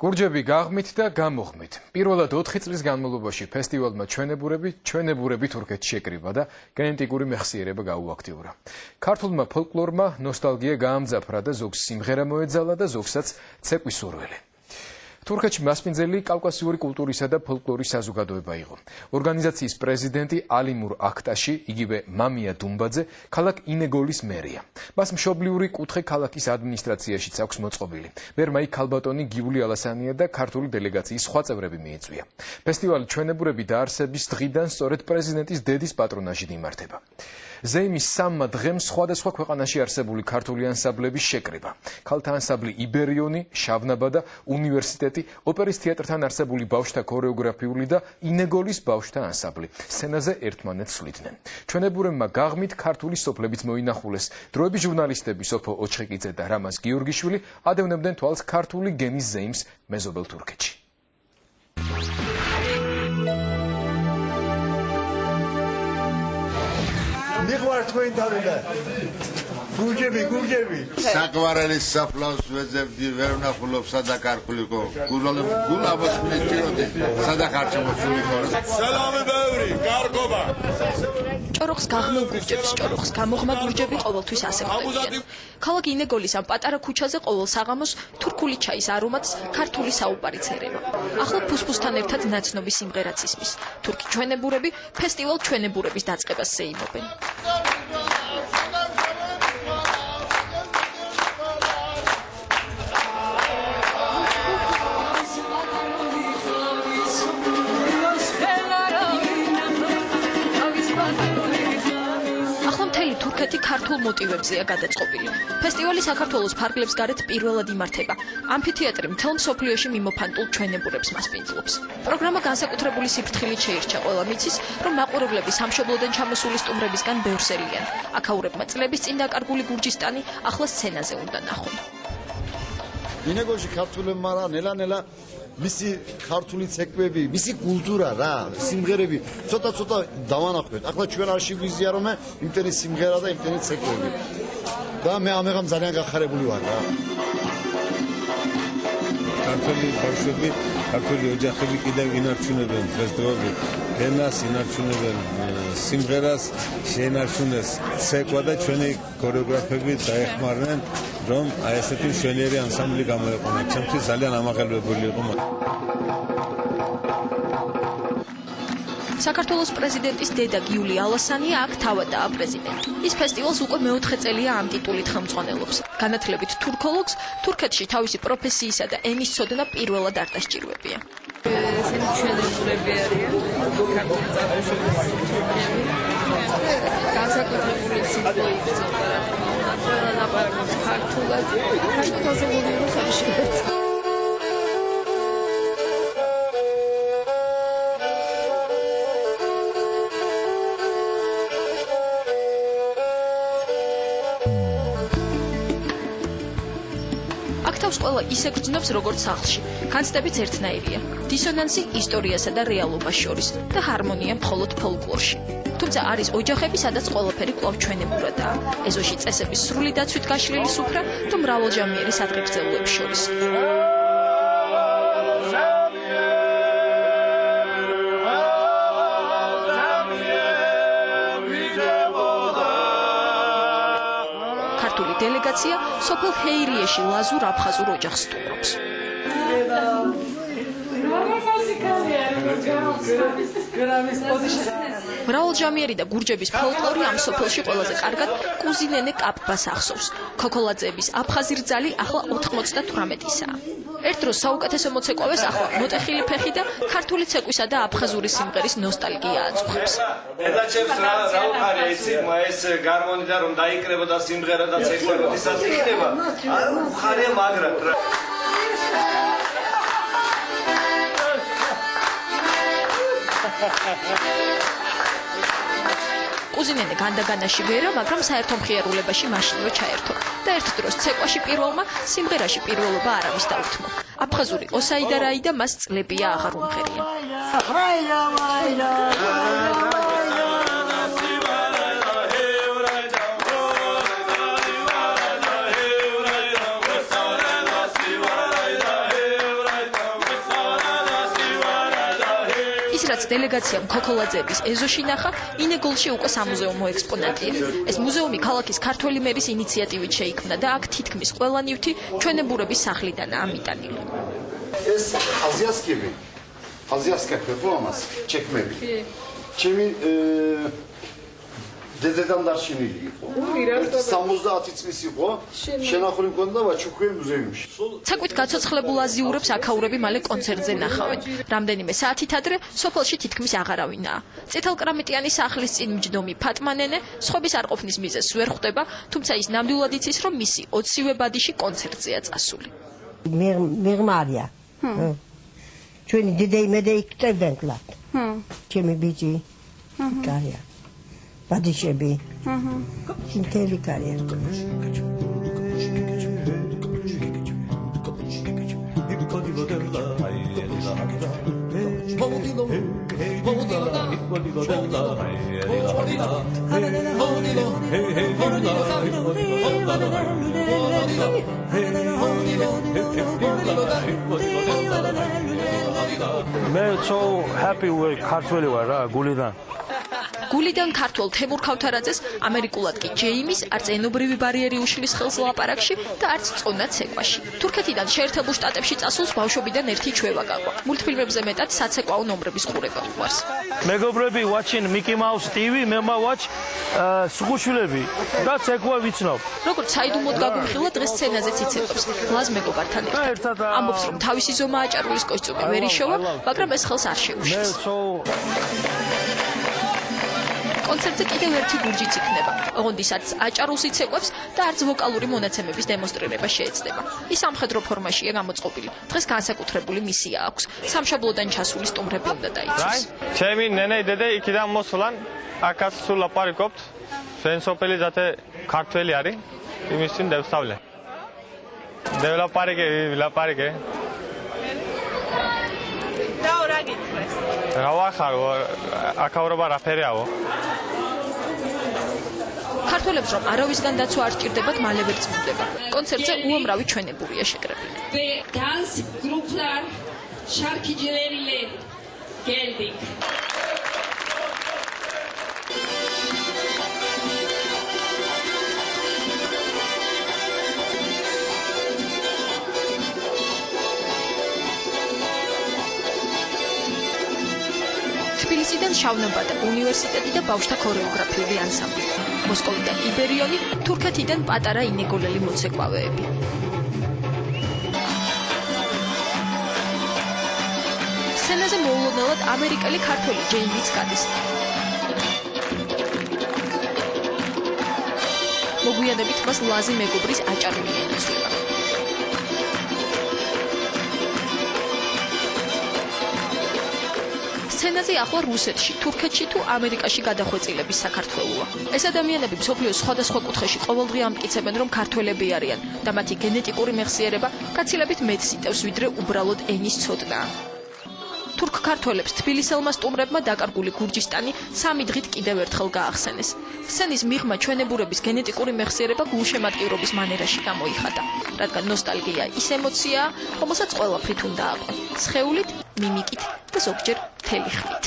გურჯები გაღმით და გამოღმით. პირველად 4 წლის განმავლობაში ფესტივალმა ჩვენებურები თურქეთში ეკრიბა და გენეტიკური მეხსიერება გაუაქტიურა. ქართულმა ფოლკლორმა ნოსტალგია გაამძაფრა და ზოგს სიმღერა მოეძალა და ზოგსაც ცეკვის სურვილი. თურქეთში მასპინძელი კავკასიური კულტურისა და ფოლკლორის საზოგადოება იყო. ორგანიზაციის პრეზიდენტი ალიმურ აქტაში, იგივე მამია დუმბაძე, ქალაქ ინეგოლის მერია. მას მშობლიური კუთხე ქალაქის ადმინისტრაციაშიც აქვს მოწყობილი. მერმა იქ ქალბატონი გიული ალასანია და ქართული დელეგაციის სხვა წევრები მიეწვია. ფესტივალი ჩვენებურები დაარსების დღიდან სწორედ პრეზიდენტის დედის პატრონაჟით იმართება. ზეიმის 3 დღემ სხვადასხვა ქვეყანაში არსებული ქართული ანსამბლების შეკრება. ქალთა ანსამბლი იბერიონი, შავნაბა და უნივერსიტეტი, ოპერის თეატრთან არსებული ბავშვთა ქორეოგრაფიული და ინეგოლის ბავშვთა ანსამბლი სცენაზე ერთმანეთს სვლიდნენ. ჩვენებურებმა გაღმით ქართული სოფლებიც მოინახულეს. დროების ჟურნალისტები სოფო ოჩხიკიძე და რამაზ გიორგიშვილი ადევნებდნენ თვალს ქართული გენის ზეიმს მეზობელ თურქეთში. გურჯები საკვარელის საფლავს ვეძებდი ვერ ვნახულობ სადაკარქულიკო გულაბოს მიტიროდი სადახარჩემოსულიკო სალამი ბევრი გარგობა ჭოროხს გაღმილ გურჯებს ჭოროხს გამოღმა გურჯები ყოველთვის ასებდნენ. ქალაქ ინეგოლის ამ პატარა ქუჩაზე ყოველ საღამოს თურქული ჩაის არომატს ქართული საუბარიც ერევა. ახლა ფუსფუსთან ერთად ნაცნობი სიმღერაც ისმის. თურქი ჩვენებურები ფესტივალ ჩვენებურების დაწყებას ზეიმობენ. თურქეთი ქართულ მოტივებზეა გადაწყობილი. ფესტივალი საქართველოს ფარგლებს გარეთ პირველად იმართება. ამფითეატრი მთელ მსოფლიოში მიმოფანტულ ჩვენებურებს მასპინძლობს. პროგრამა განსაკუთრებული სიფრთხილით შეირჩა ყველა მიცის, რომ მაყურებლები სამშობლოდან ჩამოსული სტუმრებისგან ბევრს ელიან. აქაურებმა წლების წინ დაკარგული გურჯისტანი ახლა სცენაზე უნდა ნახონ. ინეგოში ქართულებმა რა ნელა მისი ქართული ცეკვები, მისი კულტურა რა, სიმღერები ცოტა დავანახეთ. ახლა ჩვენ არ შევიზია რომ იმტენი სიმღერა და იმტენი ცეკვები. და მე ამაღამ ძალიან გახარებული ვარ რა. ქართული ბავშვები, ქართული ოჯახები კიდევ ინარჩუნებენ ფესტივალში. გენას ინარჩუნებენ, სიმღერას შეინარჩუნეს ცეკვა და ჩვენი ქორეოგრაფები დაეხმარნენ რომ აი ესეთი მშვენიერი ანსამბლი გამოეყვანათ. ჩემთვის ძალიან ამაღელვებული იყო. საქართველოს პრეზიდენტის დედა გიული ალასანია აქ თავადაა პრეზიდენტი. ის ფესტივალს უკვე მეოთხე წელია ამ ტიტულით ხელმძღვანელობს. განათლებით თურქოლოგს, თურქეთში თავისი პროფესიისა და ენის ცოდნა პირველად არ დასჭირვებია. ესენი ჩვენებურები არიან ქართული წარმოშობის თურქები. განსაკუთრებული სიმბოლო იგრძნობა რა თქმა უნდა. ყველა ლაპარაკობს ქართულად. ქართულზე მოვიო საერთოდ. ყველა ისე გრძნობს როგორც სახლში. განცდებიც ერთნაირია. დისონანსი ისტორიასა და რეალობას შორის და ჰარმონია მხოლოდ ფოლკლორში. თუმცა არის ოჯახები, სადაც ყველაფერი კვლავ ჩვენებურადაა. ეზოში წესების სრული დაცვით გაშლილი სუფრა და მრავალჯამიერი სადღეგრძელოების შორის. დელეგაცია სოფელ ჰეირიაში ლაზურ აფხაზურ ოჯახს სტუმრობს. მრავალჯამიერი და გურჯების ფოლკლორი ამ სოფელში ყველაზე კარგად კუზინენე კაპბას ახსოვს. ქოქოლაძეების აფხაზი რძალი ახლა 98-ისაა. ერთ დროს საუკეთესო მოცეკვავეს ახლა მოტეხილი ფეხი და ქართული ცეკვისა და აფხაზური სიმღერის ნოსტალგია აწუხებს. ედაჩებს რა უყარია იცი ეს გარმონიდა რომ დაიკრება და სიმღერა და ცეკვა როდესაც იქნება არ უყარია მაგრად რა. კუზინენე განდაგანაში ვერა, მაგრამ საერთო მხიარულებაში მაშინვე ჩაერთო და ერთ დროს ცეკვაში პირველმა სიმღერაში პირველობა არავის დაუთმო. აფხაზური ოსაი და რაი და მას წლებია აღარ უმღერია. ის რაც დელეგაციამ ქოქოლაძეების ეზოში ნახა, ინეგოლში უკვე სამუზეუმო ექსპონატია. ეს მუზეუმი ქალაქის ქართველი მერის ინიციატივით შეიქმნა და აქ თითქმის ყველა ნივთი ჩვენებურების სახლიდანაა მიტანილი. ეს აზიასკა ხო ამას ჩექმები. ჩემი დედედან დარჩენილი იყო. 70 წლის იყო. შენახული მქონდა ვაჩუქვე მუზეუმში. ცეკვით გაცოცხლებულ აზიურებს აქაურები მალე კონცერტზე ნახავენ. რამდენიმე საათით ადრე სოფელში თითქმის აღარავინაა. წითელკრამიტიანი სახლის წინ მჯდომი ფატმანენე სხვების არ ყოფნის მიზეზს ვერ ხვდება, თუმცა ის ნამდვილად იცის, რომ მისი 20-ვე ბადიში კონცერტზეა წასული. მიღმარია. ჩვენი დედაიმედა იქნებდნენ კლāt. ჩემი ბიჭი. კარია. ბადიშები. მთელი კარია. მე so happy with ქართველი ვარ რა გულიდან. გულიდან ქართველ თემურ ქავთარაძეს ამერიკულად კი ჯეიმის არც ენობრივი ბარიერი უშლის ხელს ლაპარაკში და არც წონა ცეკვაში. თურქეთიდან შეერთებულ შტატებში წასულს ბავშვობიდან ერთი ჩვევა გაყვა. მულტფილმებზე მეტად საცეკვაო ნომრების ყურება უყვარს. მეგობრები watching Mickey Mouse TV, მე watch სუხუშვილები და ცეკვა ვიცნობ. როგორც საიდუმოდ გაგუმხილა დღეს სცენაზეც იცეკვებს ლაზ მეგობართან ერთად. ამბობს რომ თავისი ზომა აჭარულის კოსტიუმი ვერ იშოვა, მაგრამ ეს ხელს არ შეუშლის. კონცერტზე კიდევ ერთი გურჯიც იქნება. ოღონდ არც აჭარულს იცეკვებს და არც ვოკალური მონაცემების დემონსტრირება შეეცდება. ის სამხედრო ფორმაშია გამოწყობილი. დღეს განსაკუთრებული მისია აქვს. სამშობლოდან ჩასული სტუმრები უნდა დაიცვას. ჩემი ნენე დედე იქიდან მოსვლან, აქაც სულ ლაპარაკობთ. ჩვენ სოფელი ზათე ქართველი არის. იმის წინ დავსწავლე. ლაპარაკე. და რა გიწევს? რა ვახარო, აქაურობა რაფერეაო. ქართველებს რომ არავისგან დაცვა არ სჭირდებათ, მალევე წმდება. კონცერტზე უამრავი ჩვენებურია შეკრებილი. Dance gruplar şarkıcılarıyla geldik. თბილისიდან შავნაბადა უნივერსიტეტი და ბავშვთა ქორეოგრაფიული ანსამბლი. მოსკოვიდან იბერიონი, თურქეთიდან პატარა ინეგოლელი მოცეკვავეები. სცენაზე მოულოდნელად ამერიკელი ქართველი ჯეიმიც გადის. მოგვიანებით მას ლაზი მეგობრის აჭარული ეცვლება. სცენაზე ახლა რუსეთში, თურქეთში თუ ამერიკაში გადახვეწილების საქართველოა. ეს ადამიანები მსოფლიოს სხვადასხვა კუთხეში ყოველდღე ამტკიცებენ, რომ ქართველები არიან და მათი გენეტიკური მეხსიერება გაცილებით მეტს იტევს, ვიდრე უბრალოდ ენის ცოდნა. თურქ ქართველებს თბილისელმა სტუმრებმა დაკარგული გურჯისტანი 3 დღით კიდევ ერთხელ გაახსენეს. სცენის მიღმა ჩვენებურების გენეტიკური მეხსიერება გულშემატკივრობის მანერაში გამოიხატა, რადგან ნოსტალგია ის ემოციაა, რომელსაც ყველაფრით უნდა აყვან. სხეულით, მიმიკით და ზოგჯერ მთელი ხმით.